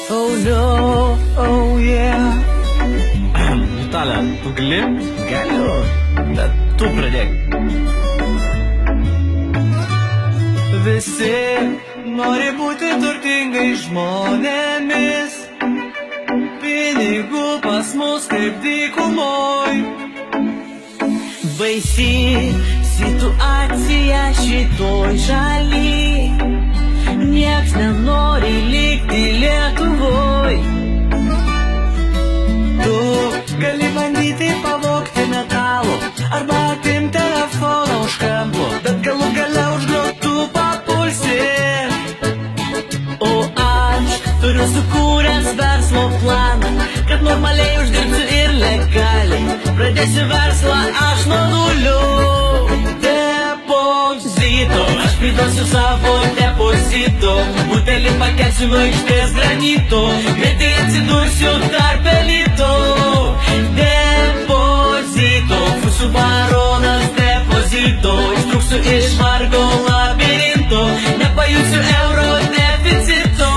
Oh no, oh yeah. Vitalia, tu gali? Galiu. Bet tu pradėk. Visi nori būti turtingais žmonėmis. Pinigų pas mus kaip dykumoj. Baisi situacija šitoj šaly. Nieks nenori likti Lietuvoj. Tu gali bandyti pavogti metalo arba atimti telefoną už kampo, bet galų gale už grotų papulsi. O aš turiu sukūręs verslo planą, kad normaliai uždirbsiu ir legaliai. Pradėsiu verslą aš nuo nulio. Depozito, aš priduosiu savo depozito. Butelį pakelsiu nuo aikštės granito, greitai atsidursiu tarp elito. Depozito, būsiu baronas depozito. Ištrūksiu iš vargo labirinto, nepajusiu euro deficito.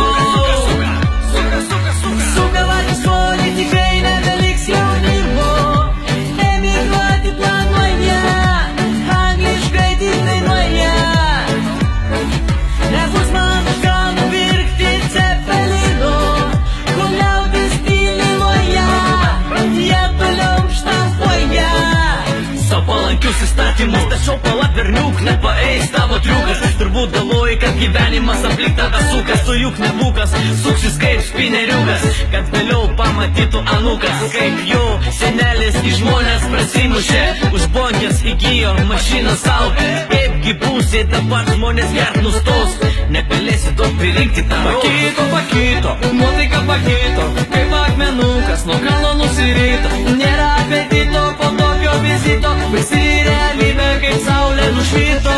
Suka valis politikai, nebeliks jaunimo. Emigruoti planuoja, angliškai tik dainuoja. Nebus man už ką nupirkti cepelino, kol liaudis tylinuoja, jie toliau štampuoja. Sau palankius įstatymus, tačiau pala berniuk, nepaeis tavo triukas. Turbūt galvoji, kad gyvenimas aplink tave sukas, tu juk nebūkas, suksis kaip spineriukas, kad vėliau pamatytų anūkas, kaip jo senelis į žmonės prasimušė, už bonkės įgijo mašiną sau. Kaipgi būsi dabar žmonės gert nustos, negalėsi daug pririnkti tavo. Pakito, nuotaika pakito, kaip akmenukas nuo kalno nusirito. Nėra apetito po tokio vizito, baisi realybė kaip saulė nušvito.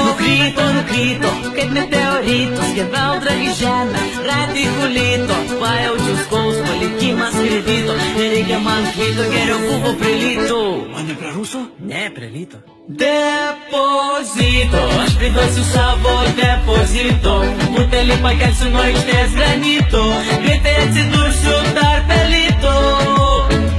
Nukrito, kaip meteoritas, skeveldra į žemę, ratį kulito. Pajaučiu skausmą, likimas kredito, nereikia man klyto, geriau buvo prie lyto. O ne prie Ruso? Ne, prie lyto. Depozito, aš priduosiu savo depozito. Butelį pakelsiu nuo aikštės granito, greitai atsidursiu tarp elito.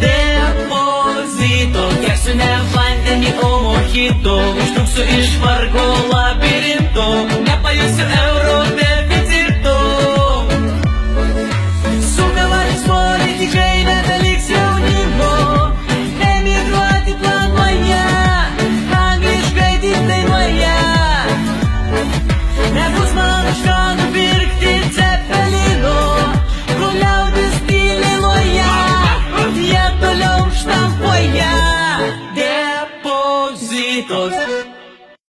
Depozito, gersiu ne vandenį, o mojito. Ištrūksiu iš vargo labirinto, nepajusiu euro deficito. Suka valis politikai, nebeliks jaunimo. Emigruoti planuoja, angliškai tik dainuoja. Nebus man už ką nupirkti cepelino, kol liaudis tylinuoja, jie toliau štampuoja. Depozitos.